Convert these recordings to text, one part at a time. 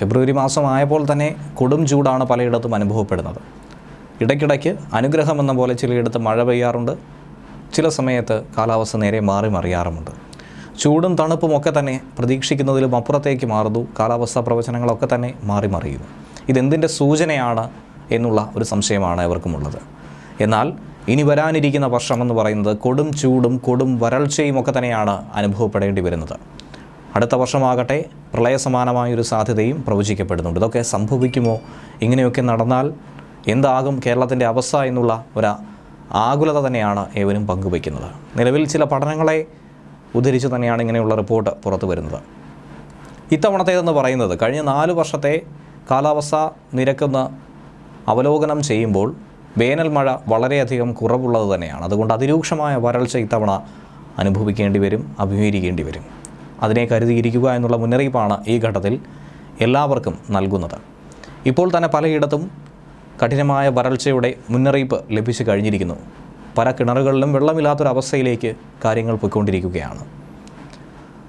ഫെബ്രുവരി മാസമായപ്പോൾ തന്നെ കൊടും ചൂടാണ് പലയിടത്തും അനുഭവപ്പെടുന്നത്. ഇടയ്ക്കിടയ്ക്ക് അനുഗ്രഹമെന്ന പോലെ ചിലയിടത്ത് മഴ പെയ്യാറുണ്ട്, ചില സമയത്ത് കാലാവസ്ഥ നേരെ മാറി മറിയാറുമുണ്ട്. ചൂടും തണുപ്പും ഒക്കെ തന്നെ പ്രതീക്ഷിക്കുന്നതിലും അപ്പുറത്തേക്ക് മാറുന്നു. കാലാവസ്ഥാ പ്രവചനങ്ങളൊക്കെ തന്നെ മാറി മറിയുന്നു. ഇതെന്തിൻ്റെ സൂചനയാണ് എന്നുള്ള ഒരു സംശയമാണ് ഇവർക്കുമുള്ളത്. എന്നാൽ ഇനി വരാനിരിക്കുന്ന വർഷമെന്ന് പറയുന്നത് കൊടും ചൂടും കൊടും വരൾച്ചയും ഒക്കെ തന്നെയാണ് അനുഭവപ്പെടേണ്ടി വരുന്നത്. അടുത്ത വർഷമാകട്ടെ പ്രളയസമാനമായൊരു സാധ്യതയും പ്രവചിക്കപ്പെടുന്നുണ്ട്. ഇതൊക്കെ സംഭവിക്കുമോ? ഇങ്ങനെയൊക്കെ നടന്നാൽ എന്താകും കേരളത്തിൻ്റെ അവസ്ഥ എന്നുള്ള ഒരു ആകുലത തന്നെയാണ് ഏവരും പങ്കുവയ്ക്കുന്നത്. നിലവിൽ ചില പഠനങ്ങളെ ഉദ്ധരിച്ച് തന്നെയാണ് ഇങ്ങനെയുള്ള റിപ്പോർട്ട് പുറത്തു വരുന്നത്. ഇത്തവണത്തേതെന്ന് പറയുന്നത് കഴിഞ്ഞ 4 വർഷത്തെ കാലാവസ്ഥ നിരക്കൊന്ന് അവലോകനം ചെയ്യുമ്പോൾ വേനൽ മഴ വളരെയധികം കുറവുള്ളത് തന്നെയാണ്. അതുകൊണ്ട് അതിരൂക്ഷമായ വരൾച്ച ഇത്തവണ അനുഭവിക്കേണ്ടി വരും, അഭിമുഖീകരിക്കേണ്ടി വരും. അതിനെ കരുതിയിരിക്കുക എന്നുള്ള മുന്നറിയിപ്പാണ് ഈ ഘട്ടത്തിൽ എല്ലാവർക്കും നൽകുന്നത്. ഇപ്പോൾ തന്നെ പലയിടത്തും കഠിനമായ വരൾച്ചയുടെ മുന്നറിയിപ്പ് ലഭിച്ചു കഴിഞ്ഞിരിക്കുന്നു. പല കിണറുകളിലും വെള്ളമില്ലാത്തൊരവസ്ഥയിലേക്ക് കാര്യങ്ങൾ പോയിക്കൊണ്ടിരിക്കുകയാണ്.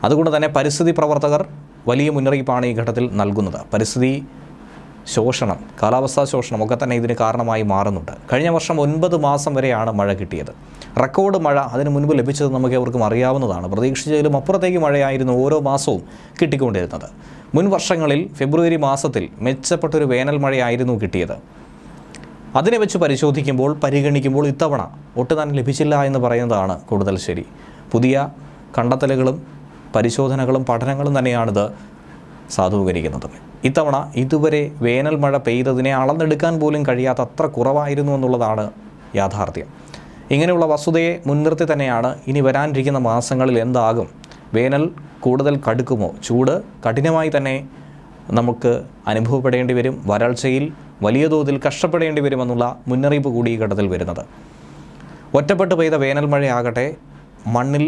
അതുകൊണ്ട് തന്നെ പരിസ്ഥിതി പ്രവർത്തകർ വലിയ മുന്നറിയിപ്പാണ് ഈ ഘട്ടത്തിൽ നൽകുന്നത്. പരിസ്ഥിതി ശോഷണം, കാലാവസ്ഥാ ശോഷണം ഒക്കെ തന്നെ ഇതിന് കാരണമായി മാറുന്നുണ്ട്. കഴിഞ്ഞ വർഷം 9 മാസം വരെയാണ് മഴ കിട്ടിയത്. റെക്കോർഡ് മഴ അതിന് മുൻപ് ലഭിച്ചത് നമുക്ക് എവർക്കും അറിയാവുന്നതാണ്. പ്രതീക്ഷിച്ചതിലും അപ്പുറത്തേക്ക് മഴയായിരുന്നു ഓരോ മാസവും കിട്ടിക്കൊണ്ടിരുന്നത്. മുൻ വർഷങ്ങളിൽ ഫെബ്രുവരി മാസത്തിൽ മെച്ചപ്പെട്ടൊരു വേനൽ മഴയായിരുന്നു കിട്ടിയത്. അതിനെ വെച്ച് പരിഗണിക്കുമ്പോൾ ഇത്തവണ ഒട്ടും തന്നെ ലഭിച്ചില്ല എന്ന് പറയുന്നതാണ് കൂടുതൽ ശരി. പുതിയ കണ്ടെത്തലുകളും പരിശോധനകളും പഠനങ്ങളും തന്നെയാണിത് സാധൂകരിക്കുന്നത്. ഇത്തവണ ഇതുവരെ വേനൽ മഴ പെയ്തതിനെ അളന്നെടുക്കാൻ പോലും കഴിയാത്ത അത്ര കുറവായിരുന്നു എന്നുള്ളതാണ് യാഥാർത്ഥ്യം. ഇങ്ങനെയുള്ള വസ്തുതയെ മുൻനിർത്തി തന്നെയാണ് ഇനി വരാനിരിക്കുന്ന മാസങ്ങളിൽ എന്താകും, വേനൽ കൂടുതൽ കടുക്കുമോ, ചൂട് കഠിനമായി തന്നെ നമുക്ക് അനുഭവപ്പെടേണ്ടി വരും, വരൾച്ചയിൽ വലിയ തോതിൽ കഷ്ടപ്പെടേണ്ടി വരുമെന്നുള്ള മുന്നറിയിപ്പ് കൂടി ഈ ഘട്ടത്തിൽ വരുന്നത്. ഒറ്റപ്പെട്ട് പെയ്ത വേനൽ മഴയാകട്ടെ മണ്ണിൽ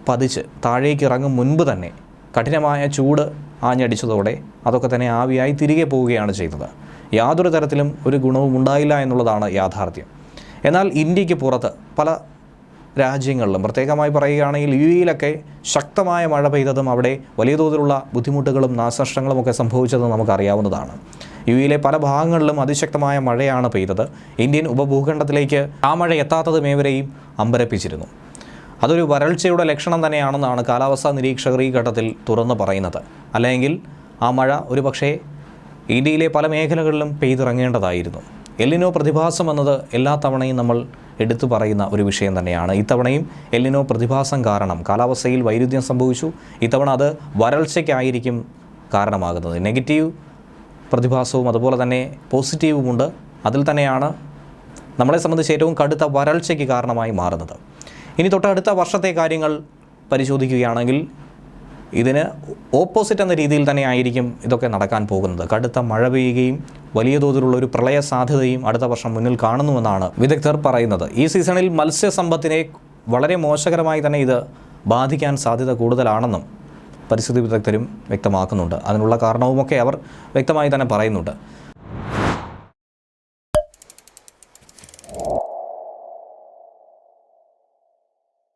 പതിച്ച് താഴേക്ക് ഇറങ്ങും മുൻപ് തന്നെ കഠിനമായ ചൂട് ആഞ്ഞടിച്ചതോടെ അതൊക്കെ തന്നെ ആവിയായി തിരികെ പോവുകയാണ് ചെയ്തത്. യാതൊരു തരത്തിലും ഒരു ഗുണവും ഉണ്ടായില്ല എന്നുള്ളതാണ് യാഥാർത്ഥ്യം. എന്നാൽ ഇന്ത്യക്ക് പുറത്ത് പല രാജ്യങ്ങളിലും, പ്രത്യേകമായി പറയുകയാണെങ്കിൽ UAE-യിലൊക്കെ ശക്തമായ മഴ പെയ്തതും അവിടെ വലിയ തോതിലുള്ള ബുദ്ധിമുട്ടുകളും നാശനഷ്ടങ്ങളും ഒക്കെ സംഭവിച്ചതും നമുക്കറിയാവുന്നതാണ്. UAE-യിലെ പല ഭാഗങ്ങളിലും അതിശക്തമായ മഴയാണ് പെയ്തത്. ഇന്ത്യൻ ഉപഭൂഖണ്ഡത്തിലേക്ക് ആ മഴ എത്താത്തതും ഏവരെയും അമ്പരപ്പിച്ചിരുന്നു. അതൊരു വരൾച്ചയുടെ ലക്ഷണം തന്നെയാണെന്നാണ് കാലാവസ്ഥാ നിരീക്ഷകർ ഈ ഘട്ടത്തിൽ തുറന്നു പറയുന്നത്. അല്ലെങ്കിൽ ആ മഴ ഒരു പക്ഷേ ഇന്ത്യയിലെ പല മേഖലകളിലും പെയ്തിറങ്ങേണ്ടതായിരുന്നു. എൽനിനോ പ്രതിഭാസം എന്നത് എല്ലാ തവണയും നമ്മൾ എടുത്തു പറയുന്ന ഒരു വിഷയം തന്നെയാണ്. ഇത്തവണയും എൽനിനോ പ്രതിഭാസം കാരണം കാലാവസ്ഥയിൽ വൈരുദ്ധ്യം സംഭവിച്ചു. ഇത്തവണ അത് വരൾച്ചയ്ക്കായിരിക്കും കാരണമാകുന്നത്. നെഗറ്റീവ് പ്രതിഭാസവും അതുപോലെ തന്നെ പോസിറ്റീവുമുണ്ട്. അതിൽ തന്നെയാണ് നമ്മളെ സംബന്ധിച്ച് ഏറ്റവും കടുത്ത വരൾച്ചയ്ക്ക് കാരണമായി മാറുന്നത്. ഇനി തൊട്ടടുത്ത വർഷത്തെ കാര്യങ്ങൾ പരിശോധിക്കുകയാണെങ്കിൽ ഇതിന് ഓപ്പോസിറ്റ് എന്ന രീതിയിൽ തന്നെ ആയിരിക്കും ഇതൊക്കെ നടക്കാൻ പോകുന്നത്. കടുത്ത മഴ പെയ്യുകയും വലിയ തോതിലുള്ള ഒരു പ്രളയ സാധ്യതയും അടുത്ത വർഷം മുന്നിൽ കാണുന്നുവെന്നാണ് വിദഗ്ധർ പറയുന്നത്. ഈ സീസണിൽ മത്സ്യസമ്പത്തിനെ വളരെ മോശകരമായി തന്നെ ഇത് ബാധിക്കാൻ സാധ്യത കൂടുതലാണെന്നും പരിസ്ഥിതി വിദഗ്ധരും വ്യക്തമാക്കുന്നുണ്ട്. അതിനുള്ള കാരണവുമൊക്കെ അവർ വ്യക്തമായി തന്നെ പറയുന്നുണ്ട്.